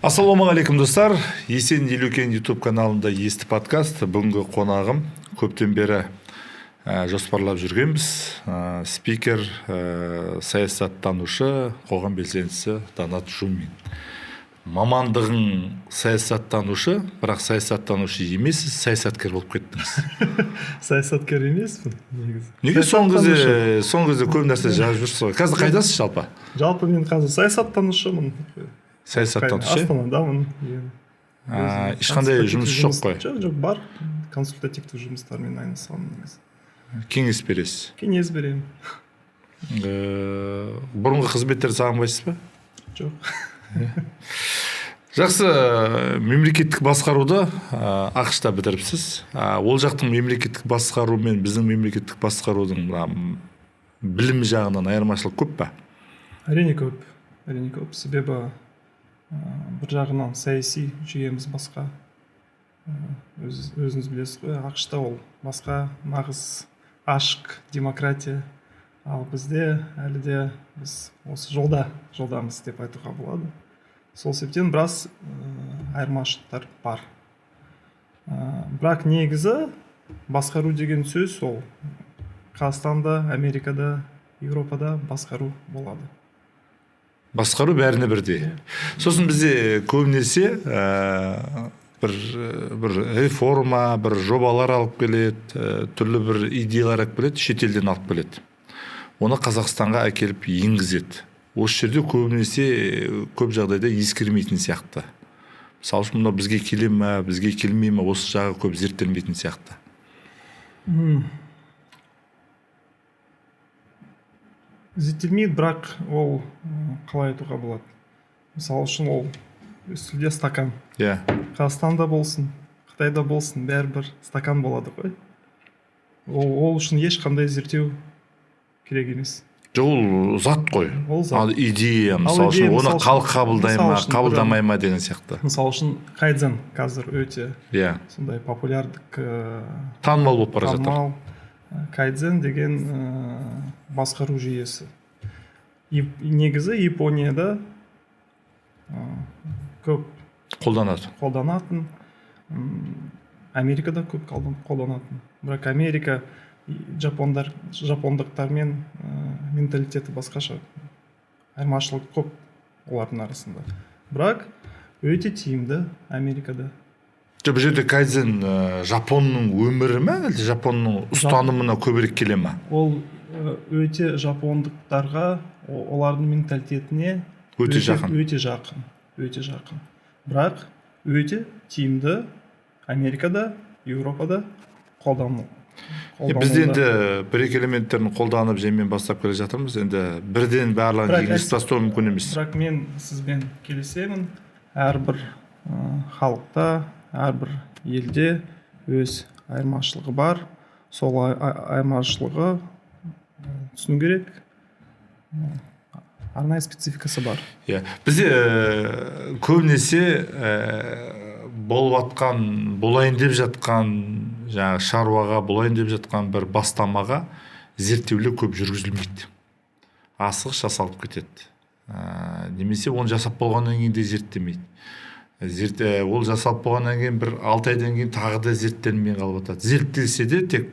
Ассалаумағалейкум достар. Есен Елеукен YouTube каналында есті подкаст. Бүгінгі қонағым көптен бері жоспарлап жүргенбіз. Спикер, саясаттанушы, қоғам белсендісі Данат Жумин. Мамандығың саясаттанушы, бірақ саясаттанушы емессіз, саясаткер болып кеттіңіз. Саясаткер емеспін, негізі. Неге соңғы кезде көп нәрсе жазып жүрсіз ғой? Қазір қайдасыз жалпы? Жалпы мен қазір саясаттанушымын. Саясаттанушы? Астанадамын. Ешқандай жұмыс жоқ қой? Жоқ, бар. Консультативті жұмыстармен айналысамын. Кеңес бересіз? Кеңес беремін. Бұрынғы қызметтерді сағынбайсыз ба? Жоқ. Жақсы, мемлекеттік басқаруды ақш-та бітіріпсіз. Ол жақтың мемлекеттік басқару мен біздің мемлекеттік басқарудың білім жағынан айырмашылық көп па? Әрине көп. Себебі бір жағынан саяси жүйеміз басқа. Өзіңіз білесіз ғой, ақш-та ол басқа, нағыз ашық демократия. Ал бізде әлі де біз осы жолдамыз деп айтуға болады. Сол себептен біраз айырмашылықтар бар. Бірақ негізі басқару деген сөз ол Қазақстанда, Америкада, Еуропада басқару болады. Басқару бәріне бірдей. Сосын бізде көбінесе бір реформа, бір жобалар алып келеді, түрлі бір идеялар алып келеді, шетелден алып келеді. Оны Қазақстанға әкеліп енгізеді. Осы жерде көбінесе көп жағдайда ескермейтін сияқты. Мысалы үшін мұнда бізге келе ме, бізге келмей ме, осы жағы көп зерттелмейтін сияқты. Зерттелмейді, бірақ ол қалай айтуға болады. Мысалы үшін ол үстінде стакан. Қазақстанда болсын, Қытайда болсын, бәрібір стакан болады ғой. Ол үшін ешқандай зерттеу керек емес. Ол зат қой. Ал идея, мысалы үшін оны халық қабылдай ма, қабылдамай ма деген сияқты. Мысалы үшін кайдзен қазір өте сондай популярдық, танымал болып бара жатыр. Кайдзен деген басқару жүйесі. Негізі Японияда көп қолданатын, Америкада көп қолданатын. Бірақ Америка жапондықтармен менталитеті басқаша, айырмашылық көп олардың арасында. Бірақ өте тиімді Америкада. Бұл жерде кайдзен жапонның өмірі ме, әлде жапонның ұстанымына көбірек келе ме? Ол өте жапондықтарға, олардың менталитетіне өте жақын. Бірақ өте тиімді Америкада, Еуропада қолданылады. Бізде енді бір-екі элементтерін қолданып жеммен бастап келе жатырмыз. Енді бірден барлығын егіліп тастау мүмкін емес. Бірақ мен сізбен келісемін. Әрбір халықта, әрбір елде өз айырмашылығы бар. Сол айырмашылығы түсіну керек. Арнайы спецификасы бар. Бізде көбінесе болайын деп жатқан шаруаға, болайын деп жатқан бір бастамаға зерттеулер көп жүргізілмейді. Асығыс жасалып кетеді. Немесе оны жасап болғаннан кейін де зерттемейді. Ол жасалып болғаннан кейін бір 6 айдан кейін тағы да зерттелмей қалып жатады. Зерттелсе де тек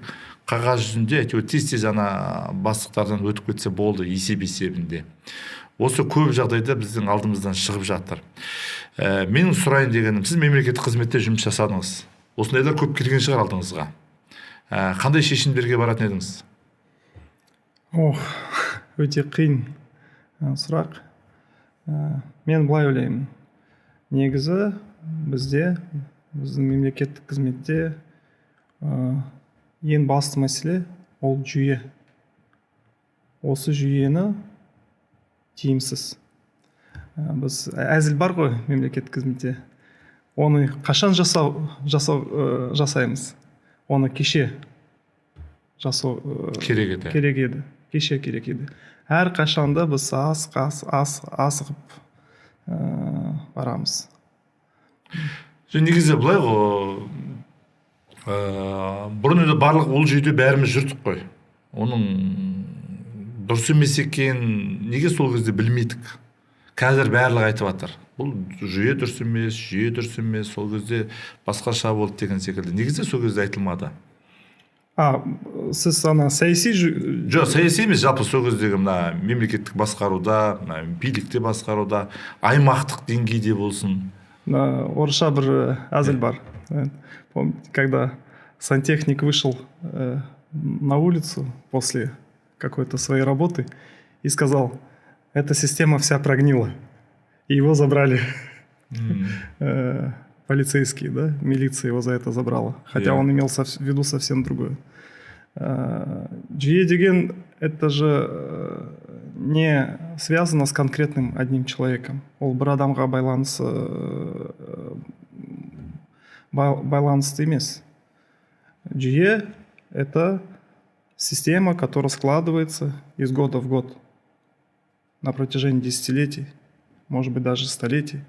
қағаз жүзінде әйтеуір тез бастықтардан өтіп кетсе болды, есебінде. Осы көп жағдайда біздің алдымыздан шығып жатыр. Менің сұрайын дегенім, сіз мемлекеттік қызметте жұмыс жасадыңыз. Осындайда көп келген шығар алдыңызға. Қандай шешімдерге баратын едіңіз? Өте қиын сұрақ. Мен былай ойлаймын. Негізі біздің мемлекеттік қызметте ең басты мәселе ол жүйе. Осы жүйені тиімсіз. Біз әзіл бар ғой мемлекеттік қызметте. Оны қашан жасаймыз? Оны кеше жасау керек еді. Кеше керек еді. Әр қашанда біз асығып барамыз. Негізі былай ғой, бұрын барлық ол жүйеде бәріміз жүрдік қой. Оның дұрыс емес екенін неге сол кезде білмедік? қазір барлығы айтып жатыр бұл жүйе дұрыс емес сол кезде басқаша болды деген секілді. Негізі сол кезде айтылмады. Сіз ана саяси жоқ, саяси емес, жалпы сол кездегі мына мемлекеттік басқаруда, билікте басқаруда, аймақтық деңгейде болсын. Орысша бір әзіл бар. Помните, когда сантехник вышел на улицу после какой-то своей работы и сказал: эта система вся прогнила. И его забрали полицейские, да, милиция его за это забрала. Хотя он имел в виду совсем другое. Жүйе деген это же не связано с конкретным одним человеком. Ол бір адамға байланысты емес. Жүйе это система, которая складывается из года в год на протяжении десятилетий, может быть даже столетий.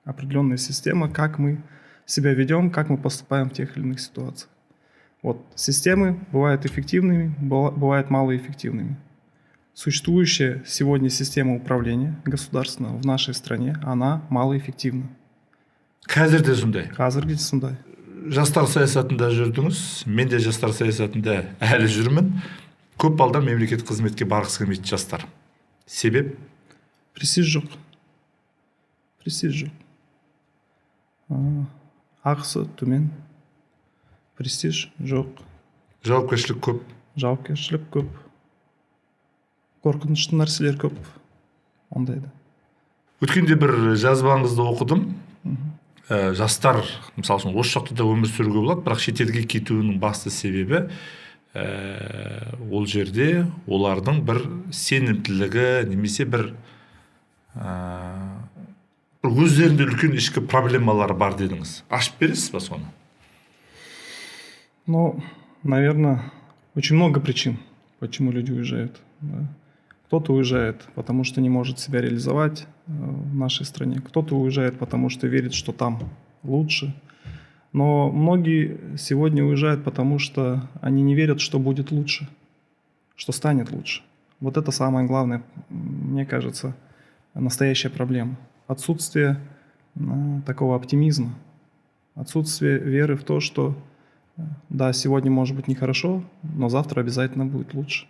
Определенная система, как мы себя ведем, как мы поступаем в тех или иных ситуациях. Вот системы бывают эффективными, бывают малоэффективными. Существующая сегодня система управления государственного в нашей стране, она малоэффективна. Қазір де сондай. Қазір де сондай. Жастар саясатында жүрдіңіз, мен де жастар саясатында әлі жүрмін. Көп балдар мемлекеттік қызметке барғысы келмейді жастар. Себеп? Престиж жоқ. Ақысы төмен. Престиж жоқ. Жауапкершілік көп. Қорқынышты нәрселер көп. Ондайды. Өткенде бір жазбаңызды оқыдым. Жастар, мысалы үшін, осы жақта да өмір сүруге болады, бірақ шетелге кетуінің басты себебі ол жерде олардың бір сенімділігі немесе бір өздерінде үлкен ішкі проблемалары бар дедіңіз. Ашып бересіз ба соны? Наверное, очень много причин, почему люди уезжают. Кто-то уезжает, потому что не может себя реализовать в нашей стране. Кто-то уезжает, потому что верит, что там лучше. Но многие сегодня уезжают, потому что они не верят, что будет лучше, что станет лучше. Вот это самое главное, мне кажется, настоящая проблема. Отсутствие такого оптимизма, отсутствие веры в то, что да, сегодня может быть нехорошо, но завтра обязательно будет лучше.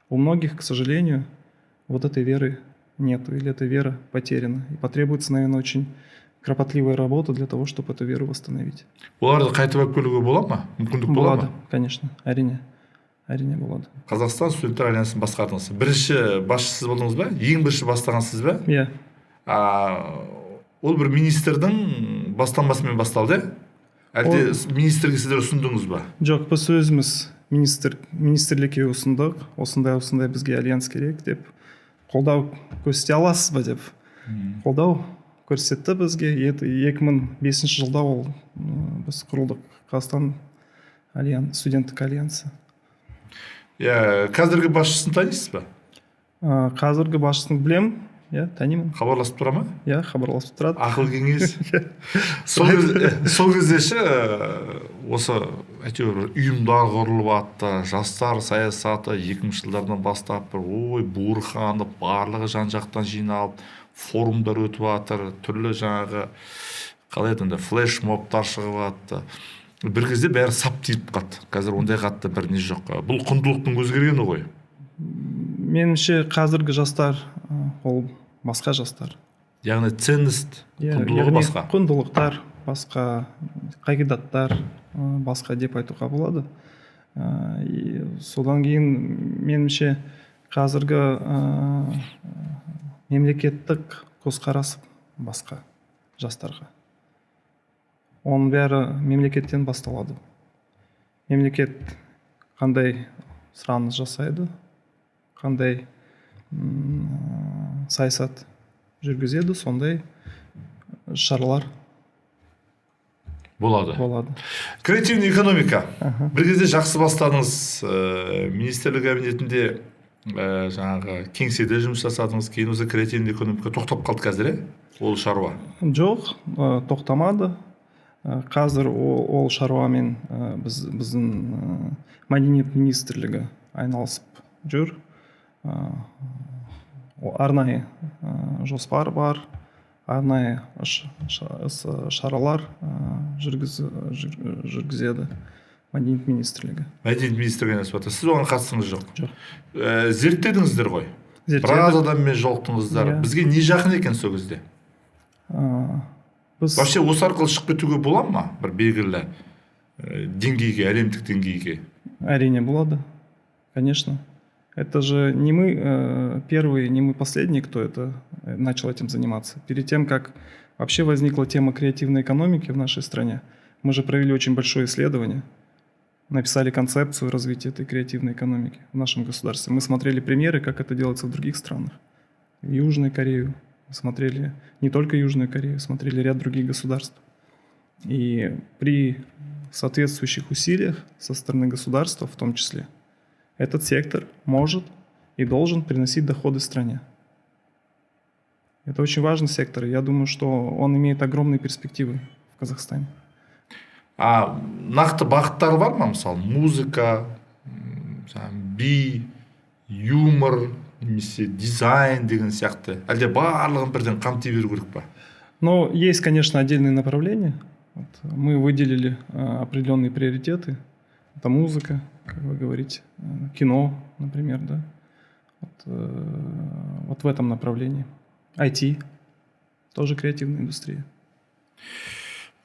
У многих, к сожалению, вот этой веры нет, или эта вера потеряна. И потребуется, наверное, очень кропотливая работа для того, чтобы эту веру восстановить. Оларды қайтып алып келуге бола ма? Мүмкіндік бола ма? Конечно, әрине болады. Қазақстан студенттер альянсын басқардыңыз. Бірінші басшысы болдыңыз ба? Ең бірінші бастағансыз ба? Иә. Ол бір министрдің бастамасымен басталды? Әлде министрге сіздер ұсындыңыз ба? Жоқ, біз өзіміз министрлікке ұсындық. Осындай бізге альянс керек деп. Қолдау көрсете аласыз ба деп. Қолдау көрсетті бізге. 2005 жылда ол біз құрылдық Қазақстан студенттік альянсы. Қазіргі басшысын танисыз ба? Қазіргі басшысын білем. Танимын. Хабарласып тұра ма? Хабарласып тұрады. Ақыл кеңес. Сол кездеші осы әйтеуір ұйымдар құрылып атты, жастар саясаты 2000 жылдардан бастап бір буырқанып, барлығы жан-жақтан жиналып, форумдар өтіп жатыр, түрлі жаңағы қалай айтқанда флешмобтар шығып жатты. Бір кезде бәрі сап тиіп қалды. Қазір ондай қатты бір не жоқ. Бұл құндылықтың өзгергені ғой. Меніңше қазіргі жастар ол басқа жастар. Яғни ценность, құндылығы басқа. Құндылықтар басқа, қағидаттар басқа деп айтуға болады. Содан кейін меніңше қазіргі мемлекеттік көзқарас басқа жастарға. Оның бәрі мемлекеттен басталады. Мемлекет қандай сұраныс жасайды, қандай саясат жүргізеді, сондай шаралар болады. Креативный экономика. Бір кезде жақсы бастадыңыз, министрлік кабинетінде жаңағы кеңседе жұмыс жасадыңыз, кейін осы креативный экономика тоқтап қалды қазір, ол шаруа? Жоқ, тоқтамады. Қазір ол шаруамен біздің мәдениет министрлігі айналысып жүр. Арнайы жоспар бар, арнайы шаралар жүргізеді мәдениет министрлігі. Мәдениет министрлігіне жатыр. Сіз оған қатысыңыз жоқ? Жоқ. Зерттедіңіздер ғой? Біраз адаммен жолықтыңыздар. Бізге не жақын екен сол кезде? Вообще осы арқылы шығып кетуге бола ма? Бір белгілі деңгейге, әлемдік деңгейге? Әрине болады, конечно. Это же не мы первые, не мы последние, кто начал этим заниматься. Перед тем, как вообще возникла тема креативной экономики в нашей стране, мы же провели очень большое исследование, написали концепцию развития этой креативной экономики в нашем государстве. Мы смотрели примеры, как это делается в других странах. В Южную Корею, смотрели не только Южную Корею, смотрели ряд других государств. И при соответствующих усилиях со стороны государства в том числе, этот сектор может и должен приносить доходы стране. Это очень важный сектор, и я думаю, что он имеет огромные перспективы в Казахстане. А нақты бағыттары бар ма, мысалы музыка, би, юмор, немесе дизайн деген сияқты, әлде барлығын бірден қамти беру керек па? Но есть, конечно, отдельные направления. Мы выделили определенные приоритеты. Это музыка, как вы говорите, кино, например, да. Вот в этом направлении. IT, тоже креативная индустрия.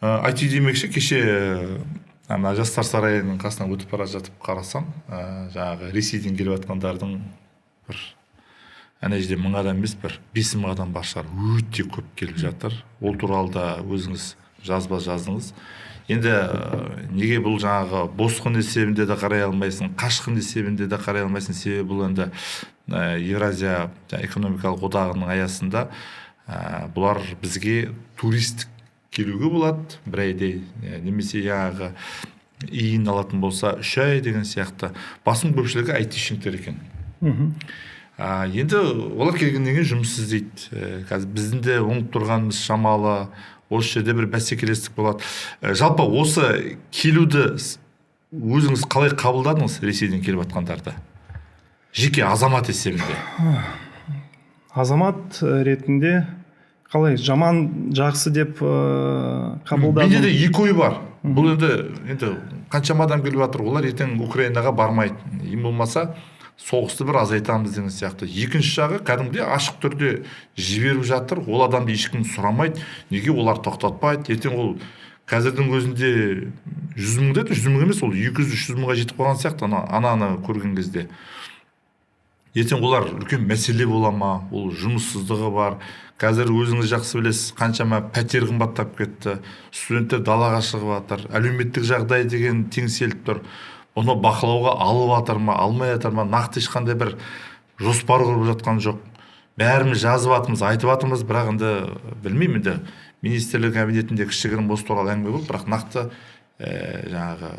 IT демекші, кеше ана жастар сарайының қасынан өтіп бара жатып қарасам, жаңағы Ресейден келіп жатқандардың бір ана жерде 1000 адам емес, бір 5000 адам бар шығар, өте көп келіп жатыр. Ол туралы да өзіңіз жазба жаздыңыз. Енді неге бұл жаңағы босқын есебінде де қарай алмайсың, қашқын есебінде де қарай алмайсың, себебі бұл енді Евразия экономикалық одағының аясында бұлар бізге туристік келуге болады бір айдай, немесе жаңағы иін алатын болса 3 ай деген сияқты. Басым көпшілігі айтишниктер екен. Енді олар келгеннен кейін жұмыс іздейді. Қазір біздің де оңып тұрғанымыз шамалы, осы жерде бір бәсекелестік болады. Жалпы осы келуді өзіңіз қалай қабылдадыңыз, Ресейден келіп жатқандарды? Жеке азамат есебінде. Азамат ретінде қалай, жаман, жақсы деп қабылдадым. Менде де екі ой бар. Бұл енді қаншама адам келіп жатыр, олар ертең Украинаға бармайды. Ең болмаса соғысты бір азайтамыз деген сияқты. Екінші жағы кәдімгідей ашық түрде жіберіп жатыр. Ол адамды ешкім сұрамайды. Неге олар тоқтатпайды? Ертең ол қазірдің өзінде 100 мың деді, 100 мың емес, ол 200-300 мыңға жетіп қалған сияқты ананы көрген кезде. Ертең олар үлкен мәселе бола ма? Ол жұмыссыздығы бар. Қазір өзіңіз жақсы білесіз, қаншама пәтер қымбаттап кетті. Студенттер далаға шығып жатыр. Әлеуметтік жағдай деген теңселіп тұр. Оны бақылауға алып жатыр ма, алмай жатыр ма, нақты ешқандай бір жоспар құрып жатқан жоқ. Бәріміз жазып жатырмыз, айтып жатырмыз, бірақ енді білмеймін, енді министрлік кабинетінде кішігірім осы туралы әңгіме болды, бірақ нақты жаңағы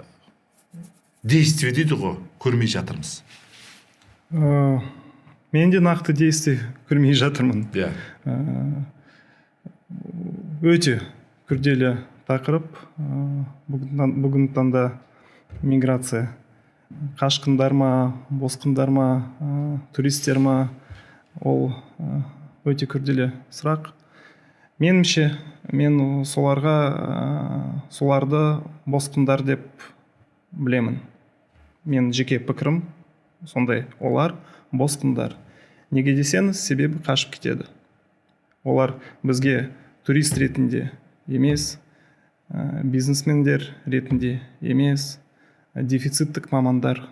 действие дейді ғой, көрмей жатырмыз. Мен де нақты действие көрмей жатырмын. Өте күрделі тақырып. Бүгінгі таңда миграция. Қашқындар ма, босқындар ма, туристер ма, ол өте күрделі сұрақ. Меніңше, мен соларды босқындар деп білемін. Мен жеке пікірім сондай, олар босқындар. Неге десеңіз, себебі қашып кетеді. Олар бізге турист ретінде емес, бизнесмендер ретінде емес, дефициттік мамандар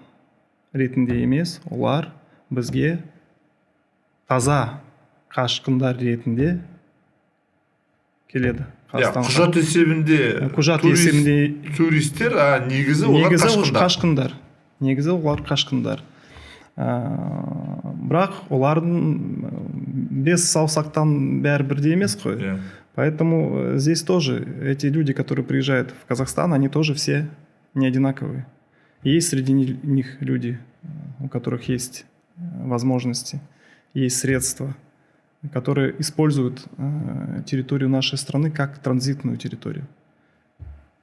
ретінде емес, олар бізге таза қашқындар ретінде келеді. Құжат есебінде туристер, негізі олар қашқындар. Негізі олар қашқындар. Бірақ олардың без саусақтан бәрі бірдей емес қой. Поэтому здесь тоже эти люди, которые приезжают в Казахстан, они тоже все не одинаковые. Есть среди них люди, у которых есть возможности, есть средства, которые используют территорию нашей страны как транзитную территорию.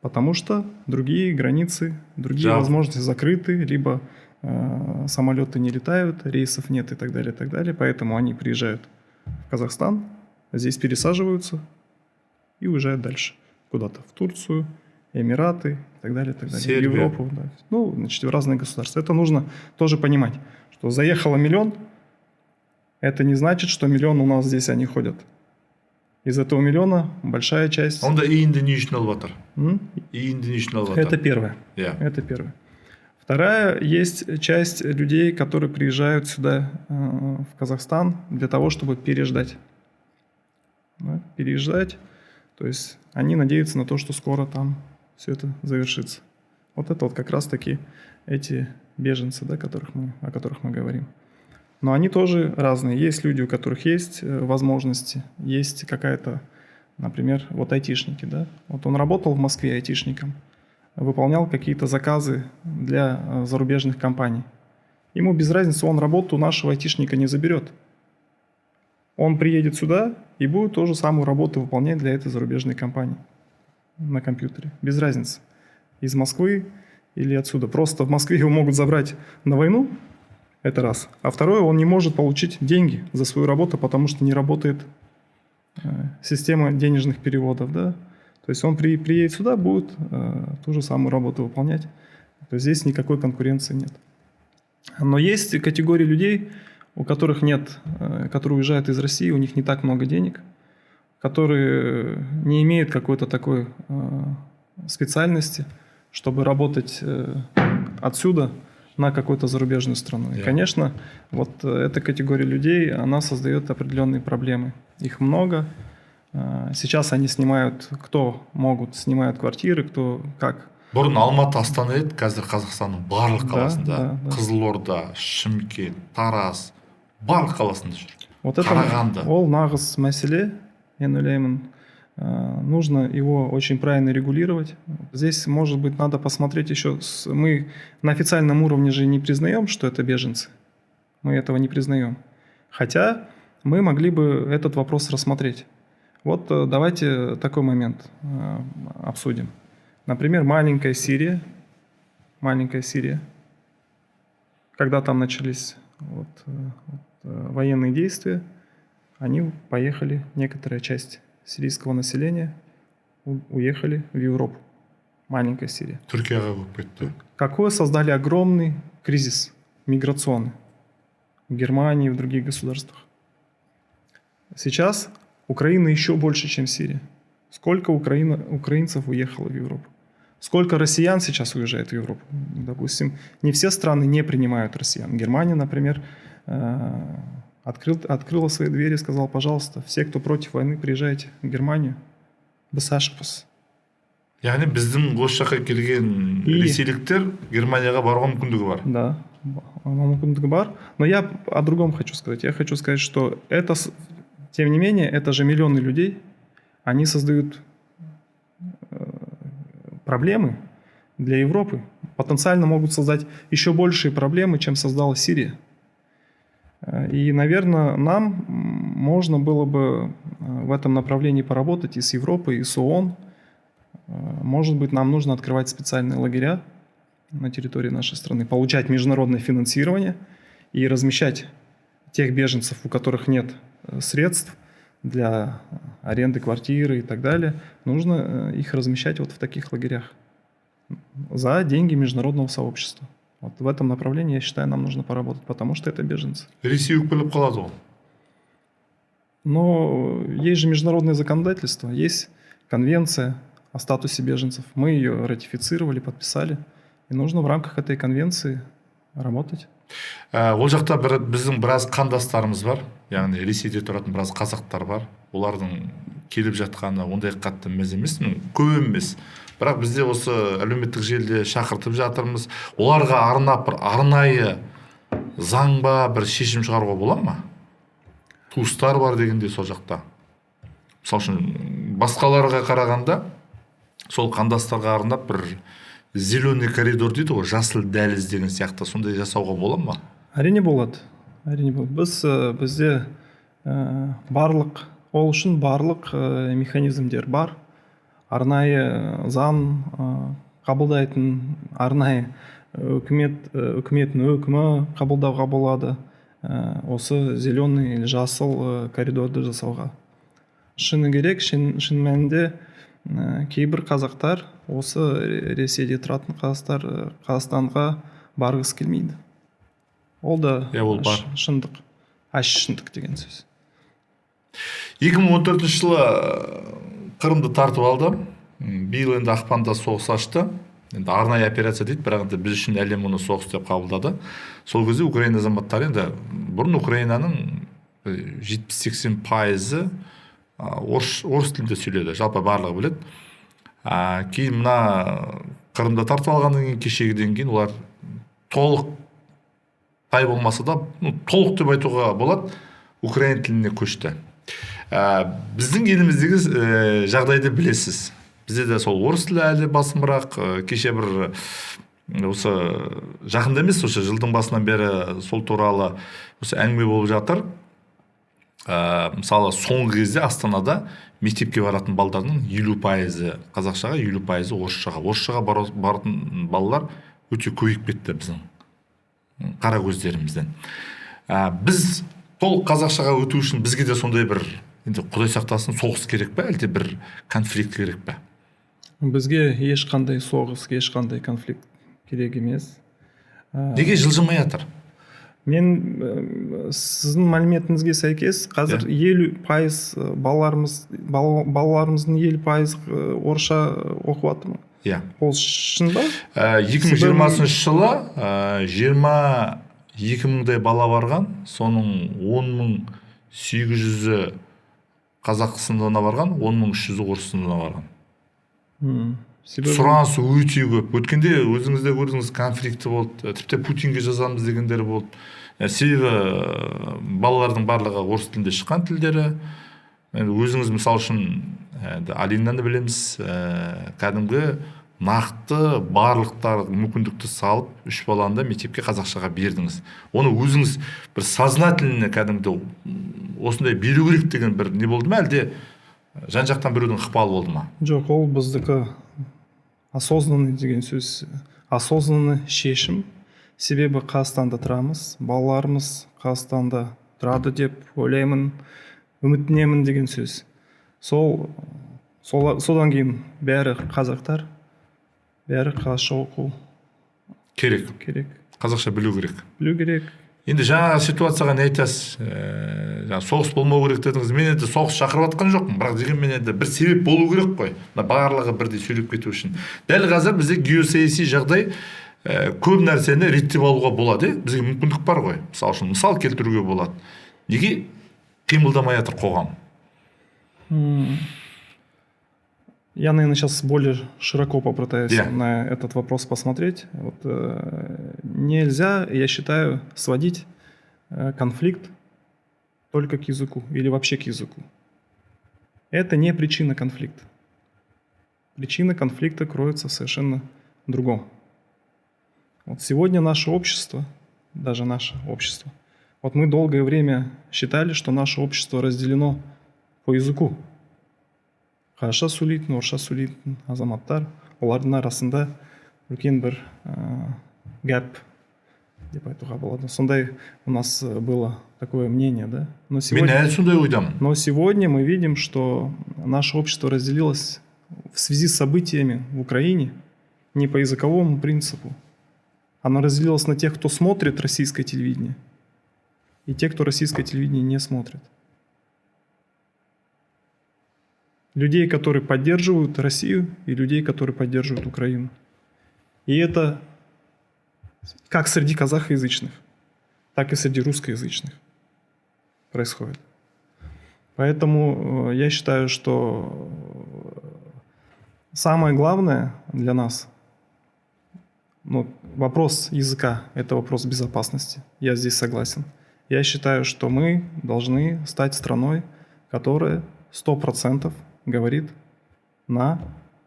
Потому что другие границы, другие возможности закрыты, либо самолеты не летают, рейсов нет и так далее, и так далее. Поэтому они приезжают в Казахстан, здесь пересаживаются и уезжают дальше. Куда-то в Турцию, Эмираты и так далее, в Сербия. Европу. Да. Ну, значит, в разные государства. Это нужно тоже понимать, что заехало 1 миллион, это не значит, что 1 миллион у нас здесь они ходят. Из этого 1 миллиона большая часть... Онда иінді не үшін алып жатыр? М? Иінді не үшін алып жатыр? Это первое. Иә. Это первое. Вторая, есть часть людей, которые приезжают сюда, в Казахстан, для того, чтобы переждать. Да, переезжать. То есть они надеются на то, что скоро там все это завершится. Вот это вот как раз-таки эти беженцы, да, о которых мы говорим. Но они тоже разные. Есть люди, у которых есть возможности, есть какая-то, например, вот айтишники. Да? Вот он работал в Москве айтишником, выполнял какие-то заказы для зарубежных компаний. Ему без разницы, он работу нашего айтишника не заберет. Он приедет сюда и будет ту же самую работу выполнять для этой зарубежной компании на компьютере. Без разницы. Из Москвы или отсюда. Просто в Москве его могут забрать на войну, это раз. А второе, он не может получить деньги за свою работу, потому что не работает система денежных переводов. Да? То есть он приедет сюда, будет ту же самую работу выполнять. То есть здесь никакой конкуренции нет. Но есть категории людей, у которых нет, которые уезжают из России, у них не так много денег, которые не имеют какой-то такой специальности, чтобы работать отсюда на какую-то зарубежную страну. И, конечно, вот эта категория людей, она создает определенные проблемы. Их много. Сейчас они снимают, кто могут, снимают квартиры, кто как. Бұрын Алматы, Астана еді, қазір Қазақстанның барлық қаласында. Қызылорда, Шымкент, Тараз, барлық қаласында жүр. Вот это ол нағыз мәселе, мен ойлаймын, нужно его очень правильно регулировать. Здесь, может быть, надо посмотреть еще. Мы на официальном уровне же не признаем, что это беженцы. Мы этого не признаем. Хотя мы могли бы этот вопрос рассмотреть. Вот давайте такой момент обсудим. Например, маленькая Сирия. Когда там начались военные действия, они поехали, некоторая часть сирийского населения уехали в Европу. Маленькая Сирия. Түркияға болып кетті. Какой создали огромный кризис миграционный в Германии и в других государствах. Сейчас Украина еще больше, чем Сирия. Сколько украинцев уехало в Европу? Сколько россиян сейчас уезжает в Европу? Допустим, не все страны не принимают россиян. Германия, например, открыла свои двери и сказала: пожалуйста, все, кто против войны, приезжайте в Германию. Бесашпас. Яғни біздің осы жаққа келген ресейліктер Германияға баруға мүмкіндігі бар. Да, мүмкіндігі бар. Но я о другом хочу сказать. Я хочу сказать, что это, тем не менее, это же миллионы людей. Они создают проблемы для Европы. Потенциально могут создать еще большие проблемы, чем создала Сирия. И, наверное, нам можно было бы в этом направлении поработать и с Европой, и с ООН. Может быть, нам нужно открывать специальные лагеря на территории нашей страны, получать международное финансирование и размещать тех беженцев, у которых нет средств для аренды квартиры и так далее. Нужно их размещать вот в таких лагерях за деньги международного сообщества. Вот в этом направлении, я считаю, нам нужно поработать, потому что это беженцы. Ресей өкпелеп қалады ғой. Но есть же международное законодательство, есть конвенция о статусе беженцев. Мы ее ратифицировали, подписали. И нужно в рамках этой конвенции работать. Ол жақта біздің біраз қандастарымыз бар. Яғни Ресейде тұратын біраз қазақтар бар. Олардың келіп жатқаны ондай қатты емес, көп емес. Бірақ бізде осы әлеуметтік желіде шақыртып жатырмыз. Оларға арнап бір арнайы заң ба, бір шешім шығаруға бола ма? Туыстар бар дегенде сол жақта. Мысалы үшін басқаларға қарағанда сол қандастарға арнап бір зеленый коридор дейді ғой, жасыл дәліз деген сияқты, сондай жасауға бола ма? Әрине болады. Бізде ол үшін барлық механизмдер бар. Арнайы заң қабылдайтын, арнайы үкіметтің өкімі қабылдауға болады. Осы зеленый или жасыл коридорды жасауға. шыны керек, шын мәнінде кейбір қазақтар осы Ресейде тұратын Қазақстанға барғысы келмейді. Ол да ол бар. шындық, ащы шындық деген сөз. 2014 жылы Қырымды тартып алды. Биыл енді ақпанда соғыс ашты. Енді арнайы операция дейді, бірақ енді біз үшін әлем оны соғыс деп қабылдады. Сол кезде Украина азаматтары, енді бұрын Украинаның 70-80% орыс тілінде сөйледі, жалпы барлығы біледі. Кейін мына Қырымда тартып алғаннан кейін, кешегіден кейін олар толық тай болмаса да, толық деп айтуға болады, украин тіліне көшті. Біздің еліміздегі жағдайды білесіз. Бізде де сол орыс тілі әлі басымырақ. Кеше бір осы жақында емес, осы жылдың басынан бері сол туралы осы әңгіме болып жатыр. Мысалы соңғы кезде Астанада мектепке баратын балдардың 50% қазақшаға, 50% орысшаға. Орысшаға баратын балалар өте көбейіп кетті біздің қара көздерімізден. Біз толық қазақшаға өту үшін бізге де сондай бір, енді Құдай сақтасын, соғыс керек пе, әлде бір конфликт керек пе? Бізге ешқандай соғыс, ешқандай конфликт керек емес. Неге жылжымай жатыр? Мен сіздің мәліметіңізге сәйкес қазір 50% балаларымыздың 50% орысша оқып жатыр ма? Иә. Ол шын ба? 2020 жылы 22 мыңдай бала барған, соның 10.800-і қазақ сыныбына барған, 10.300-і орыс сыныбына барған. Сұранысы өте көп. Өткенде өзіңізде көрдіңіз, конфликті болды, тіпті Путинге жазамыз дегендер болды. Себебі балалардың барлығы орыс тілінде шыққан тілдері. Өзіңіз мысал үшін Алинаны білеміз, кәдімгі нақты барлықтар мүмкіндікті салып, 3 баланы да мектепке қазақшаға бердіңіз. Оны өзіңіз бір сознательно кәдімгі осындай беру керек деген бір не болды ма, әлде жан-жақтан біреудің ықпалы болды ма? Жоқ, ол біздікі осознанный деген сөз, осознанный шешім. Себебі Қазақстанда тұрамыз, балаларымыз Қазақстанда тұрады деп ойлаймын, үміттенемін деген сөз. Содан кейін бәрі қазақтар, бәрі қазақша оқу керек. Қазақша білу керек. Енді жаңа ситуацияға не айтасыз? Соғыс болмау керек дедіңіз. Мен енді соғыс шақырып жатқан жоқпын, бірақ дегенмен енді бір себеп болу керек қой. Барлығы бірдей сөйлеп кету үшін. Дәл қазір бізде геосаяси жағдай көп нәрсені реттеп алуға болады. Бізге мүмкіндік бар ғой. Мысал келтіруге болады. Неге қимылдамай жатыр қоғам? Я, наверное, сейчас более широко попытаюсь на этот вопрос посмотреть. Нельзя, я считаю, сводить конфликт только к языку или вообще к языку. Это не причина конфликта. Причина конфликта кроется в совершенно другом. Сегодня наше общество, даже наше общество, мы долгое время считали, что наше общество разделено по языку. Қазақша сөйлейтін, орысша сөйлейтін азаматтар, олардың арасында үлкен бір гэп деп айтуға болады. Сондай у нас было такое мнение, да? Но сегодня мы видим, что наше общество разделилось в связи с событиями в Украине не по языковому принципу. Оно разделилось на тех, кто смотрит российское телевидение, и тех, кто российское телевидение не смотрит. Людей, которые поддерживают Россию, и людей, которые поддерживают Украину. И это как среди казахоязычных, так и среди русскоязычных происходит. Поэтому я считаю, что самое главное для нас, вопрос языка – это вопрос безопасности. Я здесь согласен. Я считаю, что мы должны стать страной, которая 100% говорит на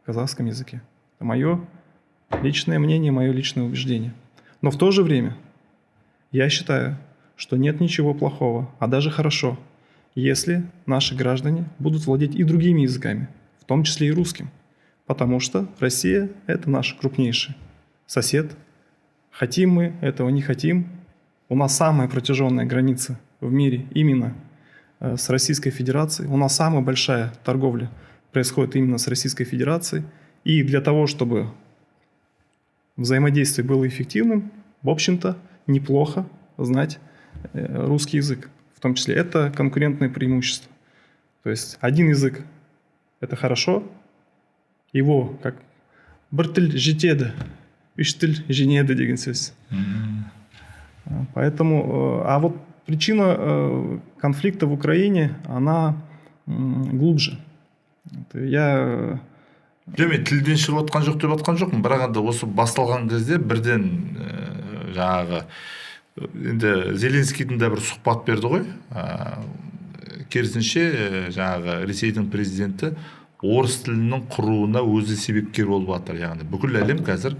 казахском языке. Это мое личное мнение, мое личное убеждение. Но в то же время я считаю, что нет ничего плохого, а даже хорошо, если наши граждане будут владеть и другими языками, в том числе и русским. Потому что Россия – это наш крупнейший сосед. Хотим мы этого, не хотим. У нас самая протяженная граница в мире именно с Российской Федерацией. У нас самая большая торговля происходит именно с Российской Федерацией. И для того, чтобы взаимодействие было эффективным, в общем-то, неплохо знать русский язык. В том числе это конкурентное преимущество. То есть один язык – это хорошо, его как «бір тіл жетеді, үш тіл женеді» деген сөз. Поэтому, а вот причина конфликта в Украине, она глубже. Я мен тілден шығып отқан жоқ деп отқан жоқпын, бірақ енді осы басталған кезде бірден жаңағы енді Зеленскийдің де бір сұхбат берді ғой, керісінше жаңағы Ресейдің президенті орыс тілінің құруына өзі себепкер болып жатыр. Яғни бүкіл әлем қазір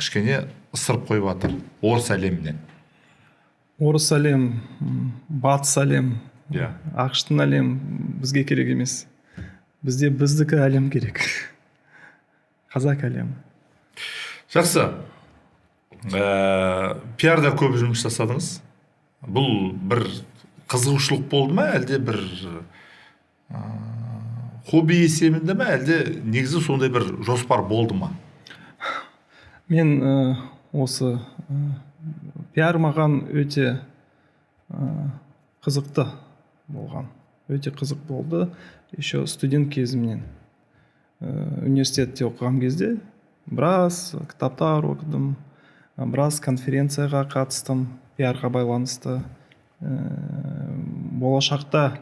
кішкене ысырып қойып жатыр орыс әлемінен. Орыс әлем, батыс әлем, ақштың әлем бізге керек емес. Бізде біздікі әлем керек. Қазақ әлем. Жақсы. Пиарда көп жұмыс жасадыңыз. Бұл бір қызығушылық болды ма, әлде бір хобби есебінде ме, әлде негізі сондай бір жоспар болды ма? Мен осы пиар маған өте қызықты болған. Өте қызық болды. Еще студент кезімнен. Университетте оқыған кезде біраз кітаптар оқыдым, біраз конференцияға қатыстым, пиарға байланысты. Болашақта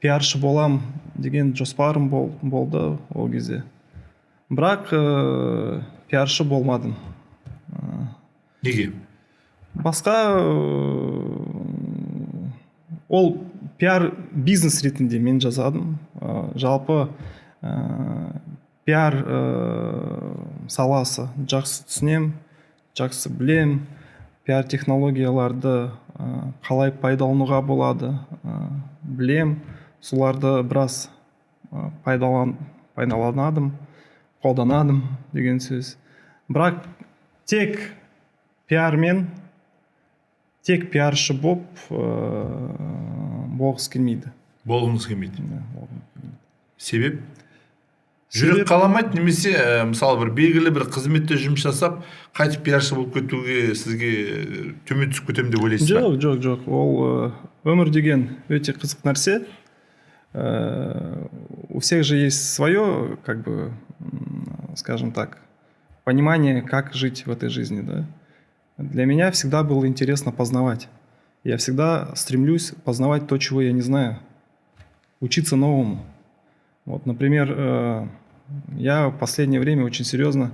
пиаршы болам деген жоспарым болды ол кезде. Бірақ пиаршы болмадым. Неге? Басқа ол пиар бизнес ретінде мен жазадым. Жалпы пиар саласы жақсы түсінем, жақсы білем. Пиар технологияларды қалай пайдалануға болады білем. Соларды біраз пайдаланадым, қолданадым деген сөз. Бірақ тек пиармен, тек пиаршы боп болғысы келмейді. Болғыңыз келмейді. Себеп? Жүрек қаламайды, немесе мысалы бір белгілі бір қызметте жұмыс жасап, қайтып пиаршы болып кетуге сізге төмен түсіп кетемін деп ойлайсыз ба? Жоқ. Ол өмір деген өте қызық нәрсе. У всех же есть свое, как бы, скажем так, понимание, как жить в этой жизни, да? Для меня всегда было интересно познавать. Я всегда стремлюсь познавать то, чего я не знаю, учиться новому. Вот, например, я в последнее время очень серьезно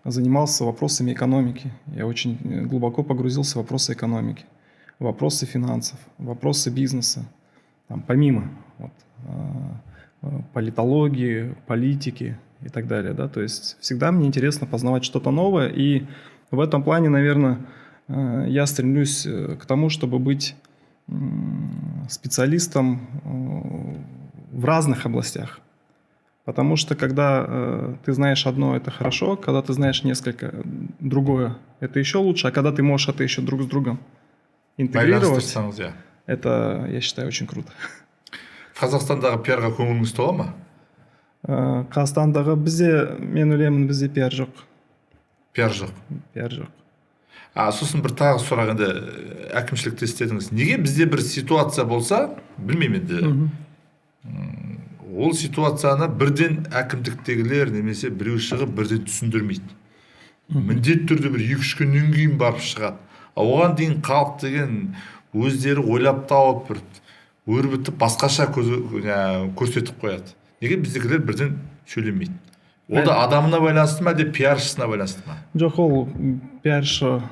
занимался вопросами экономики. Я очень глубоко погрузился в вопросы экономики, вопросы финансов, вопросы бизнеса, там, помимо политологии, политики и так далее. Да? То есть всегда мне интересно познавать что-то новое, и в этом плане, наверное, я стремлюсь к тому, чтобы быть специалистом в разных областях. Потому что когда ты знаешь одно, это хорошо, когда ты знаешь несколько, другое, это еще лучше, а когда ты можешь это еще друг с другом интегрировать, это, я считаю, очень круто. Қазақстандағы пиарға көңіліңіз тола ма? Қазақстандағы бізде, мен ойлаймын, бізде пиар жоқ. Пиар жоқ? Пиар жоқ. Сосын бір тағы сұрақ, енді әкімшілікте істедіңіз. Неге бізде бір ситуация болса, білмеймін енді, ол ситуацияны бірден әкімдіктегілер немесе біреу шығып бірден түсіндірмейді. Міндетті түрде бір 2-3 күннен кейін барып шығады. Оған дейін халық деген өздері ойлап тауып бір өрбітіп басқаша көрсетіп қояды. Неге біздегілер бірден сөйлемейді? Ол да адамына байланысты ма, әлде пиаршысына байланысты ма? Жоқ, ол пиаршы.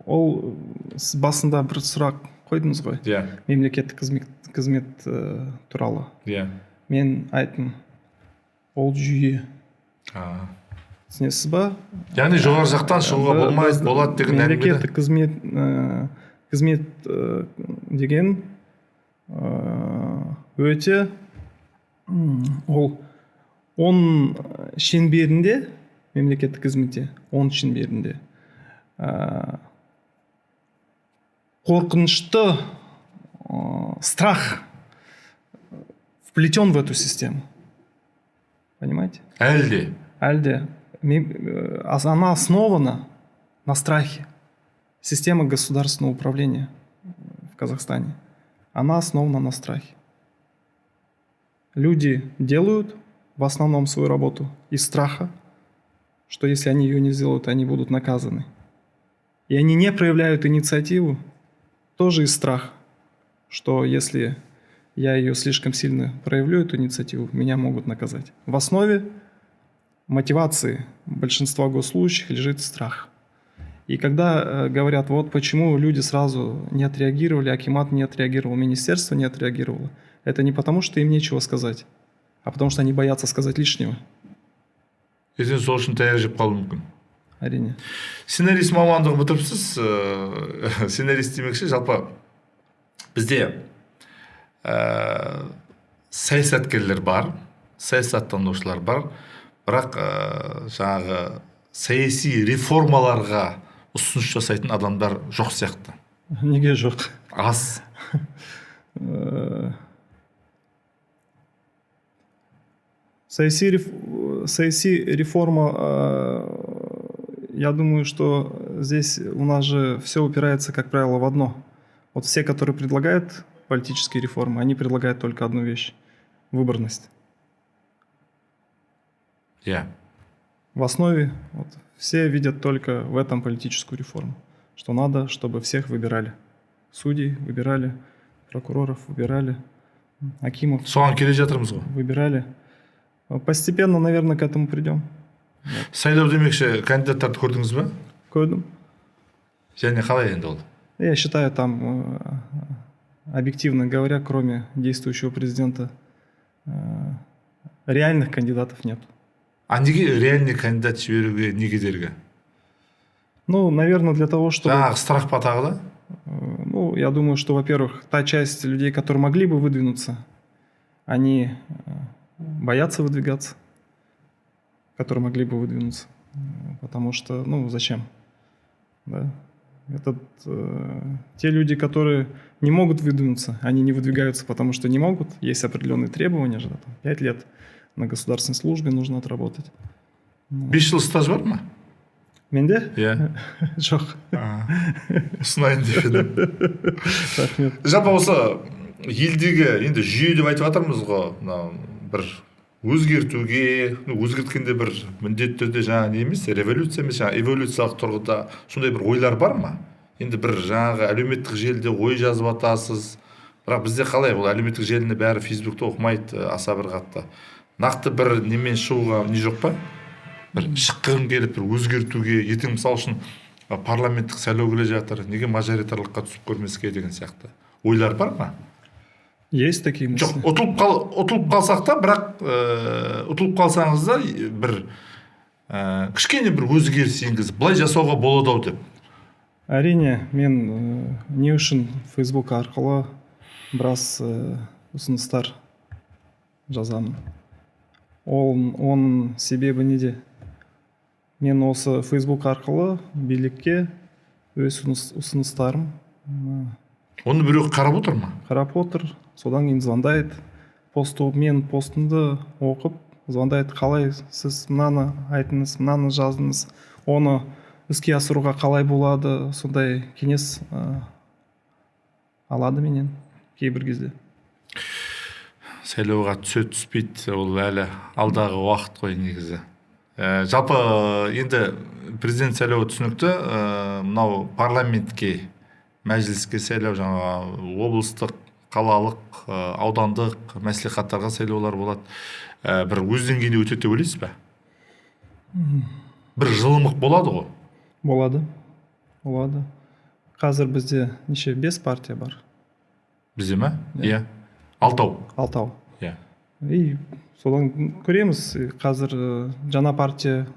Ол басында бір сұрақ қойдыңыз ғой. Мемлекеттік қызмет туралы. Мен айттым, ол жүйе. Түсінесіз ба? Яғни жоғары жақтан шығуға болмайды, болады деген әңгіме. Мемлекеттік қызмет деген өте ол оның шеңберінде, мемлекеттік қызметте, оның шеңберінде қорқынышты страх вплетен в эту систему. Понимаете? Әлде. Она основана на страхе. Система государственного управления в Казахстане, она основана на страхе. Люди делают в основном свою работу из страха, что если они ее не сделают, они будут наказаны. И они не проявляют инициативу тоже из страха, что если я ее слишком сильно проявлю, эту инициативу, меня могут наказать. В основе мотивации большинства госслужащих лежит страх. И когда говорят, вот почему люди сразу не отреагировали, акимат не отреагировал, министерство не отреагировало, это не потому, что им нечего сказать, а потому что они боятся сказать лишнего. Ертең сол үшін таяқ жеп қалуы мүмкін. Әрине. Сценарист мамандығын бітіріпсіз, сценарист демекші, жалпы бізде саясаткерлер бар, саясаттанушылар бар, бірақ жаңағы саяси реформаларға ұсыныс жасайтын адамдар жоқ сияқты. Неге жоқ? Аз. Саяси реформа, я думаю, что здесь у нас же все упирается, как правило, в одно. Вот все, которые предлагают политические реформы, они предлагают только одну вещь – выборность. Yeah. В основе вот, все видят только в этом политическую реформу, что надо, чтобы всех выбирали. Судей выбирали, прокуроров выбирали, акимов Соған келе жатырмыз ғой. выбирали. Постепенно, наверное, к этому придем. Сайлау демекші кандидаттарды көрдіңіз бе? Көрдім. Және қалай енді ол? Я считаю, там, объективно говоря, кроме действующего президента, реальных кандидатов нет. А неге реальный кандидат жіберуге не кедергі? Ну, наверное, для того, чтобы... Жаңағы страх па тағы да? Ну, я думаю, что, во-первых, та часть людей, которые могли бы выдвинуться, они боятся выдвигаться, которые могли бы выдвинуться. Потому что, ну, зачем? Да? Те люди, которые не могут выдвинуться, они не выдвигаются, потому что не могут. Есть определенные требования же. 5 лет на государственной службе нужно отработать. 5 жыл стаж бар ма? Менде? Иә. Жоқ. Ұсынайын деп едім. Рахмет. Жалпы осы елдегі енді жүйе деп айтып жатырмыз ғой, бір өзгертуге, өзгерткенде бір міндетті түрде жаңағы не емес, революция емес, жаңағы эволюциялық тұрғыда сондай бір ойлар бар ма? Енді бір жаңағы әлеуметтік желіде ой жазып атасыз, бірақ бізде қалай, ол әлеуметтік желіні бәрі фейсбукта оқымайды аса бір қатты. Нақты бір немен шығуға не жоқ па? Бір шыққым келіп бір өзгертуге, ертең мысал үшін парламенттік сайлау келе жатыр, неге мажоритарлыққа түсіп көрмеске деген сияқты ойлар бар ма? Есть такие мысли. Жоқ, ұтылып қалсақ та, бірақ ұтылып қалсаңыз да бір кішкене бір өзгеріс енгізіп, былай жасауға болады ау деп. Әрине, мен не үшін Facebook арқылы біраз ұсыныстар жазамын. Оның себебі неде? Мен осы Facebook арқылы билікке өз ұсыныстарым Оны біреу қарап отыр ма? Қарап отыр, содан кейін звондайды. Мен постымды оқып, звондайды, қалай сіз мынаны айтыңыз, мынаны жаздыңыз, оны іске асыруға қалай болады, сондай кеңес алады менен кейбір кезде. Сайлауға түспейді, ол әлі алдағы уақыт қой негізі. Жалпы енді президент сайлауы түсінікті, мынау парламентке, мәжіліске сайлау, жаңа облыстық, қалалық, аудандық, мәслихаттарға сайлаулар болады. Бір өз деңгейінде өтеді деп ойлайсыз ба? Бір жылымық болады ғой? Болады. Қазір бізде неше 5 партия бар. Бізде ме? Иә. Алтау. Иә. И содан көреміз, қазір жаңа партия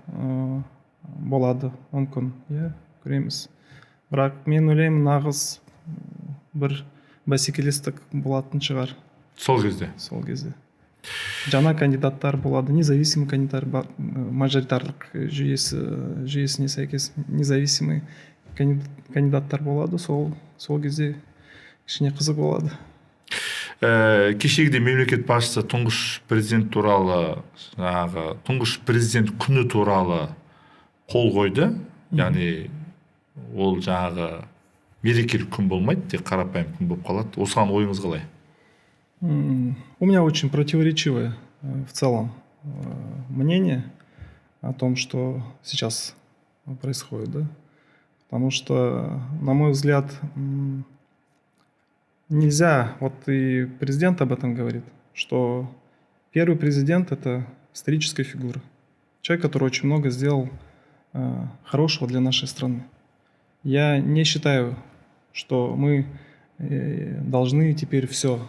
болады, мүмкін. Иә, көреміз. Бірақ мен ойлаймын, нағыз бір бәсекелестік болатын шығар. Сол кезде. Жаңа кандидаттар болады, независимый кандидаттар, мажоритарлық жүйесіне сәйкес независимый кандидаттар болады, сол кезде кішкене қызық болады. Кешегіде мемлекет басшысы тұңғыш президент туралы, жаңағы тұңғыш президент күні туралы қол қойды. Яғни ол жаңағы мерекелік күн болмайды, тек қарапайым күн болып қалады. Осыған ойыңыз қалай? У меня очень противоречивое в целом мнение о том, что сейчас происходит, да? Потому что, на мой взгляд, нельзя, вот и президент об этом говорит, что первый президент – это историческая фигура. Человек, который очень много сделал хорошего для нашей страны. Я не считаю, что мы должны теперь все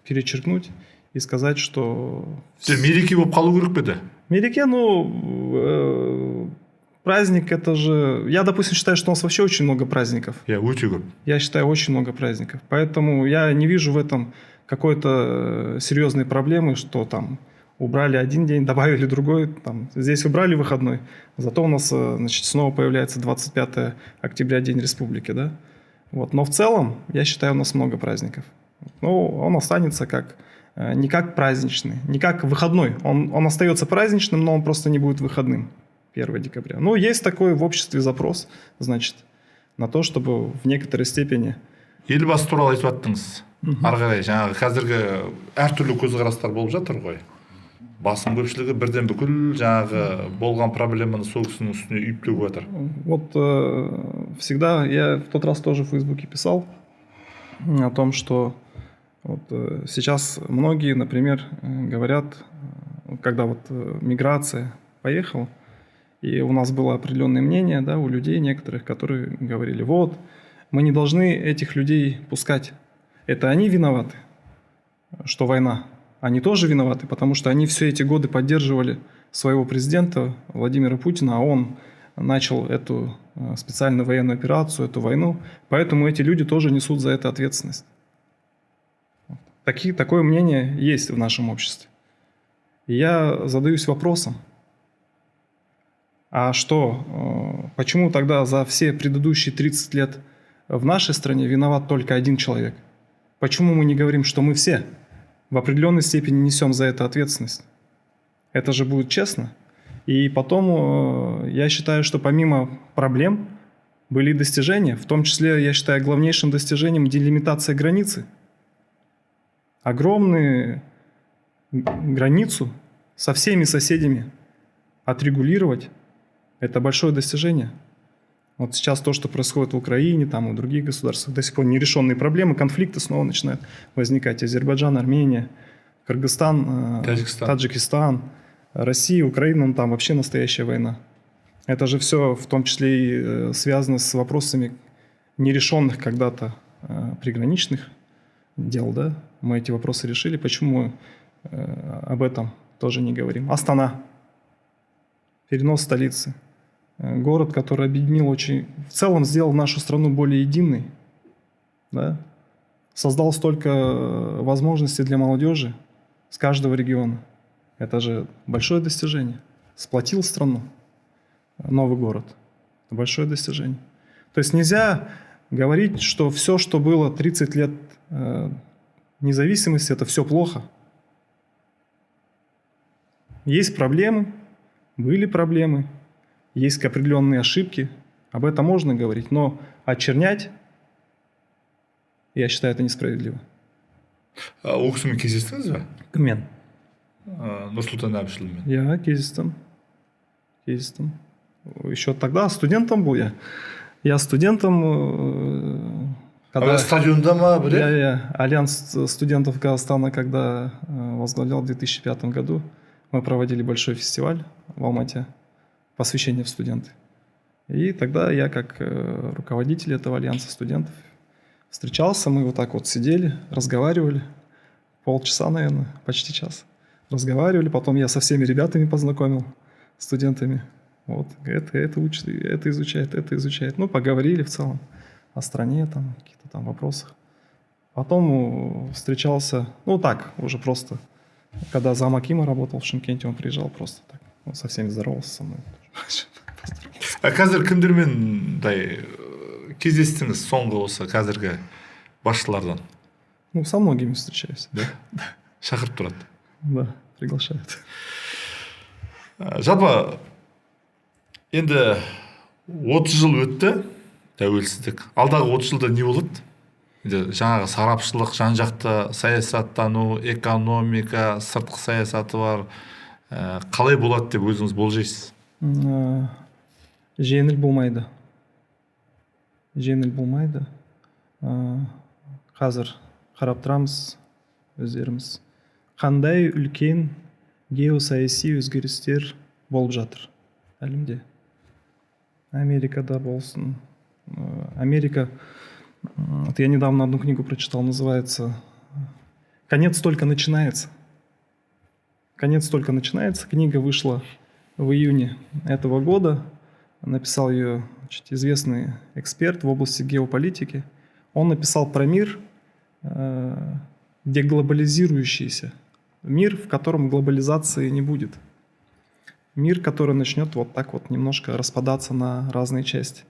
перечеркнуть и сказать, что... Мереке болып қалу керек пе еді? Мереке, праздник это же... Я, допустим, считаю, что у нас вообще очень много праздников. Өте көп. Я считаю, очень много праздников. Поэтому я не вижу в этом какой-то серьезной проблемы, что там убрали один день, добавили другой. Там, здесь убрали выходной. Зато у нас, значит, снова появляется 25 октября, День Республики, да? Вот. Но в целом, я считаю, у нас много праздников. Ну, он останется как... не как праздничный, не как выходной. Он остается праздничным, но он просто не будет выходным 1 декабря. Ну, есть такой в обществе запрос, значит, на то, чтобы в некоторой степени... Елбасы туралы айтып жаттыңыз. Ары қарай жаңағы қазіргі әртүрлі көзқарастар болып жатыр ғой. Басым көпшілігі бірден бүкіл жаңағы болған проблеманы сол кісінің үстіне үйіп төгіп жатыр. Вот всегда, я в тот раз тоже в Фейсбуке писал о том, что вот сейчас многие, например, говорят, когда вот миграция поехала, и у нас было определенное мнение, да, у людей некоторых, которые говорили, вот, мы не должны этих людей пускать. Это они виноваты, что война. Они тоже виноваты, потому что они все эти годы поддерживали своего президента Владимира Путина, а он начал эту специальную военную операцию, эту войну. Поэтому эти люди тоже несут за это ответственность. Такое мнение есть в нашем обществе. И я задаюсь вопросом, а что, почему тогда за все предыдущие 30 лет в нашей стране виноват только один человек? Почему мы не говорим, что мы все в определенной степени несем за это ответственность? Это же будет честно. И потом я считаю, что помимо проблем были и достижения. В том числе, я считаю, главнейшим достижением делимитация границы. Огромную границу со всеми соседями отрегулировать – это большое достижение. Вот сейчас то, что происходит в Украине, там и в других государствах, до сих пор нерешенные проблемы, конфликты снова начинают возникать. Азербайджан, Армения, Кыргызстан, Таджикистан, Россия, Украина, там вообще настоящая война. Это же все в том числе и связано с вопросами нерешенных когда-то приграничных дел, да? Мы эти вопросы решили. Почему мы об этом тоже не говорим? Астана. Перенос столицы. Город, который объединил очень... В целом сделал нашу страну более единой. Да? Создал столько возможностей для молодежи с каждого региона. Это же большое достижение. Сплотил страну. Новый город. Это большое достижение. То есть нельзя говорить, что все, что было 30 лет независимости, это все плохо. Есть проблемы, были проблемы, есть определенные ошибки. Об этом можно говорить, но очернять, я считаю, это несправедливо. Ол кісімен кездестіңіз бе? Кіммен? Нұрсұлтан Әбішұлымен. Я кездестім. Еще тогда студентом был я. Я студентом... Когда... стадионда ма? Я Альянс студентов Казахстана, когда возглавлял в 2005 году, мы проводили большой фестиваль в Алмате, посвящение в студенты. И тогда я, как руководитель этого Альянса студентов, встречался, мы вот так вот сидели, разговаривали, полчаса, наверное, почти час. Разговаривали, потом я со всеми ребятами познакомил, студентами. Вот, это учит, это изучает. Ну, поговорили в целом о стране, там, каких-то там вопросах. Потом встречался, ну так, уже просто, когда зам Акима работал в Шымкенте, он приезжал просто так, он со всеми здоровался со мной. Қазір кімдермен кездестіңіз соңғы осы қазіргі басшылардан? Ну, со многими встречаюсь. Да? Шақырып тұрады. Да, приглашают. Жалпы енді 30 жыл өтті тәуелсіздік. Алдағы 30 жылда не болады? Енді жаңағы сарапшылық, жан-жақты саясаттану, экономика, сыртқы саясаты бар. Қалай болады деп өзіңіз болжайсыз? Жеңіл болмайды. Қазір қарап тұрамыз өздеріміз. Қандай үлкен геосаяси өзгерістер болып жатыр әлемде. Америкада болсын. Америка, вот я недавно одну книгу прочитал, называется «Конец только начинается». «Конец только начинается». Книга вышла в июне этого года. Написал ее известный эксперт в области геополитики. Он написал про мир, деглобализирующийся. Мир, в котором глобализации не будет. Мир, который начнет вот так вот немножко распадаться на разные части.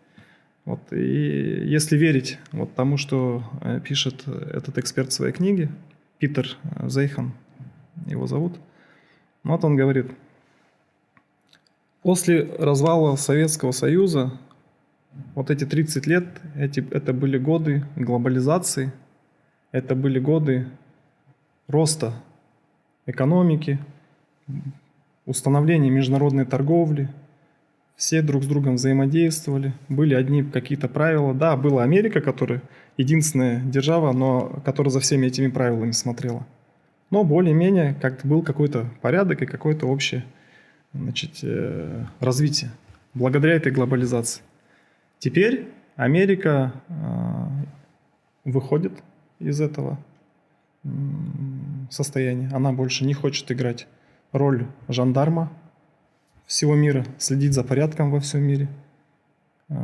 Вот. И если верить вот тому, что пишет этот эксперт в своей книге, Питер Зейхан его зовут, вот он говорит: после развала Советского Союза вот эти 30 лет, это были годы глобализации, это были годы роста экономики, установления международной торговли. Все друг с другом взаимодействовали, были одни какие-то правила. Да, была Америка, которая единственная держава, но которая за всеми этими правилами смотрела. Но более-менее как-то был какой-то порядок и какое-то общее, развитие благодаря этой глобализации. Теперь Америка выходит из этого состояния. Она больше не хочет играть роль жандарма всего мира, следить за порядком во всем мире,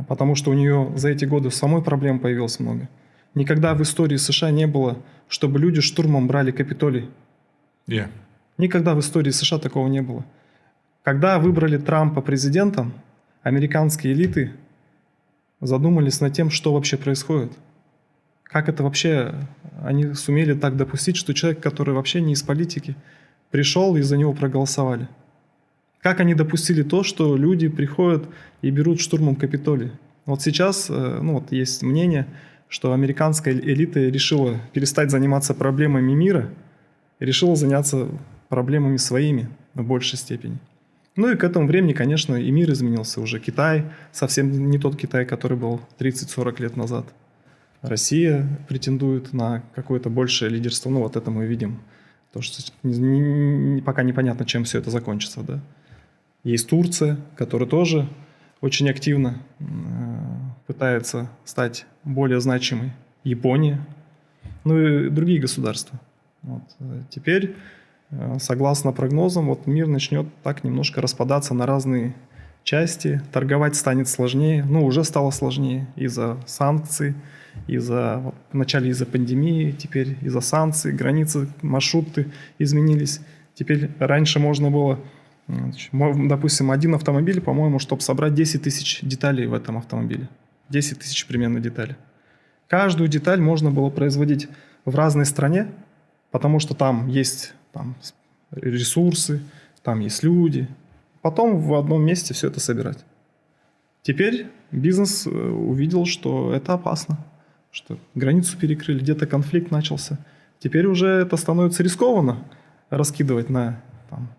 потому что у нее за эти годы самой проблем появилось много. Никогда в истории США не было, чтобы люди штурмом брали Капитолий. Yeah. Никогда в истории США такого не было. Когда выбрали Трампа президентом, американские элиты задумались над тем, что вообще происходит. Как это вообще они сумели так допустить, что человек, который вообще не из политики, пришел и за него проголосовали. Как они допустили то, что люди приходят и берут штурмом Капитолий? Вот сейчас есть мнение, что американская элита решила перестать заниматься проблемами мира и решила заняться проблемами своими в большей степени. Ну и к этому времени, конечно, и мир изменился уже. Китай совсем не тот Китай, который был 30-40 лет назад. Россия претендует на какое-то большее лидерство. Ну вот это мы видим. То, что пока непонятно, чем все это закончится, да. Есть Турция, которая тоже очень активно пытается стать более значимой. Япония, ну и другие государства. Вот. Теперь, согласно прогнозам, вот мир начнет так немножко распадаться на разные части. Торговать станет сложнее, уже стало сложнее из-за санкций, вначале из-за пандемии, теперь из-за санкций, границы, маршруты изменились. Теперь раньше можно было, допустим, один автомобиль, по-моему, чтобы собрать 10 тысяч деталей в этом автомобиле. 10 тысяч примерно деталей. Каждую деталь можно было производить в разной стране, потому что там есть ресурсы, там есть люди. Потом в одном месте все это собирать. Теперь бизнес увидел, что это опасно, что границу перекрыли, где-то конфликт начался. Теперь уже это становится рискованно раскидывать на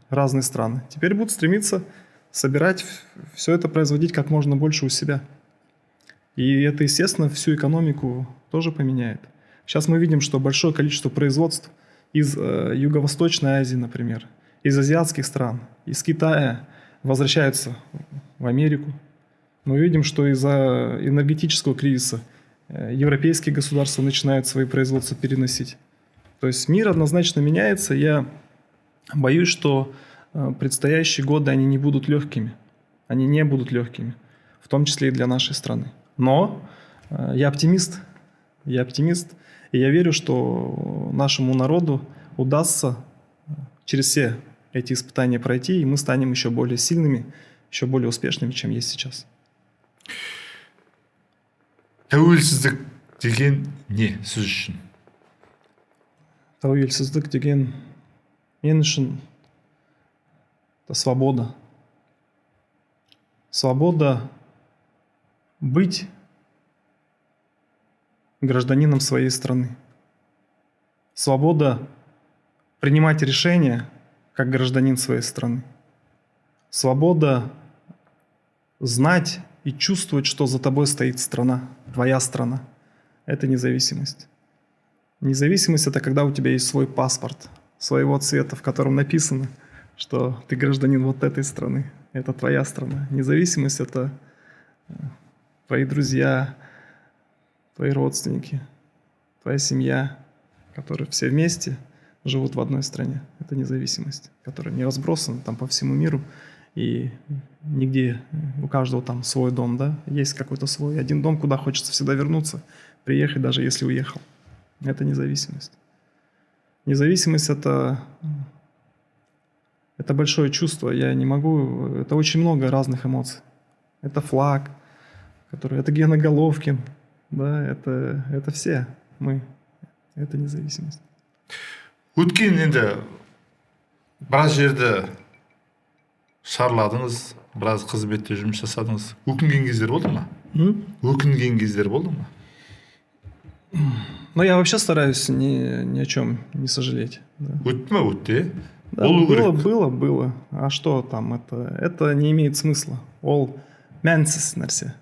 разные страны. Теперь будут стремиться собирать, все это производить как можно больше у себя. И это, естественно, всю экономику тоже поменяет. Сейчас мы видим, что большое количество производств из Юго-Восточной Азии, например, из азиатских стран, из Китая возвращаются в Америку. Мы видим, что из-за энергетического кризиса европейские государства начинают свои производства переносить. То есть мир однозначно меняется. Я боюсь, что предстоящие годы они не будут легкими. Они не будут легкими, в том числе и для нашей страны. Но я оптимист. И я верю, что нашему народу удастся через все эти испытания пройти, и мы станем еще более сильными, еще более успешными, чем есть сейчас. тәуелсіздік деген не сіз үшін? Тәуелсіздік деген мен үшін это свобода. Свобода быть гражданином своей страны. Свобода принимать решения как гражданин своей страны. Свобода знать и чувствовать, что за тобой стоит страна, твоя страна. Это независимость. Независимость — это когда у тебя есть свой паспорт, своего цвета, в котором написано, что ты гражданин вот этой страны. Это твоя страна. Независимость — это твои друзья, твои родственники, твоя семья, которые все вместе живут в одной стране. Это независимость, которая не разбросана там по всему миру. И нигде, у каждого там свой дом, да, есть какой-то свой. Один дом, куда хочется всегда вернуться, приехать, даже если уехал. Это независимость. Независимость — это большое чувство. Я не могу... Это очень много разных эмоций. Это флаг, который... Это Гена Головкин. Да, это все мы. Это независимость. Өткен енді біраз жерді шарладыңыз, біраз қызметте жұмыс жасадыңыз. Өкінген кездер болды ма? Өкінген кездер болды ма? Но я вообще стараюсь ни о чем не сожалеть. Да. Өтті ме? Өтті, да, было. А что там? Это не имеет смысла. Ол мәнсіз нәрсе.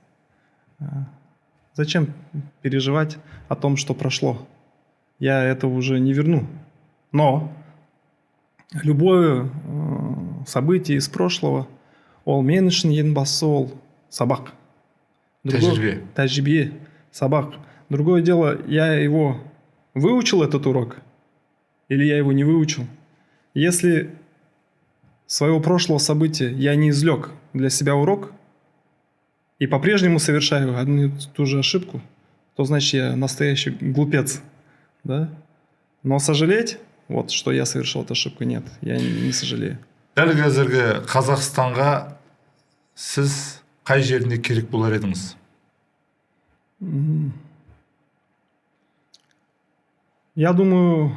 Зачем переживать о том, что прошло? Я это уже не верну. Но любое событие из прошлого ол мен үшін ең бастысы ол сабақ. Тәжірибе. Сабақ. Другое дело, я его выучил, этот урок, или я его не выучил. Если своего прошлого события я не извлек для себя урок и по-прежнему совершаю одну и ту же ошибку, то значит я настоящий глупец. Да? Но сожалеть, вот, что я совершил эту ошибку, нет, я не сожалею. Дәл қазіргі Қазақстанға сіз қай жеріне керек болар едіңіз? Я думаю,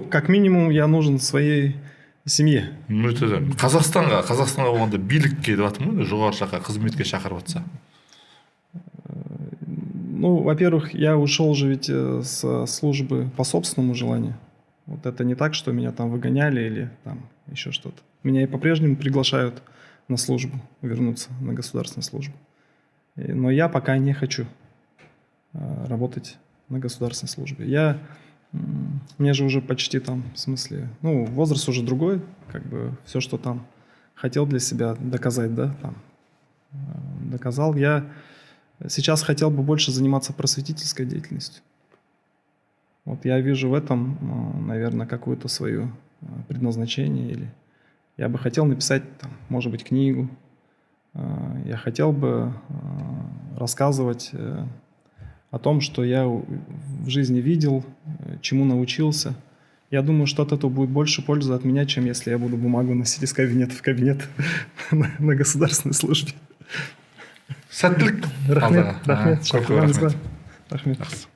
как минимум я нужен своей семье. Қазақстанға болғанда билікке деп жатырмын ғой, жоғары жаққа қызметке шақырып жатса. Во-первых, я ушел же ведь с службы по собственному желанию. Вот это не так, что меня там выгоняли или там еще что-то. Меня и по-прежнему приглашают на службу, вернуться на государственную службу. Но я пока не хочу работать на государственной службе. Мне же уже почти там, в смысле, возраст уже другой, как бы все, что там хотел для себя доказать, да, там, доказал. Я сейчас хотел бы больше заниматься просветительской деятельностью. Вот я вижу в этом, наверное, какое-то свое предназначение. Или я бы хотел написать, там, может быть, книгу. Я хотел бы рассказывать о том, что я в жизни видел, чему научился. Я думаю, что от этого будет больше пользы от меня, чем если я буду бумагу носить из кабинета в кабинет на государственной службе. Сәттілік. Рахмет. Рахмет.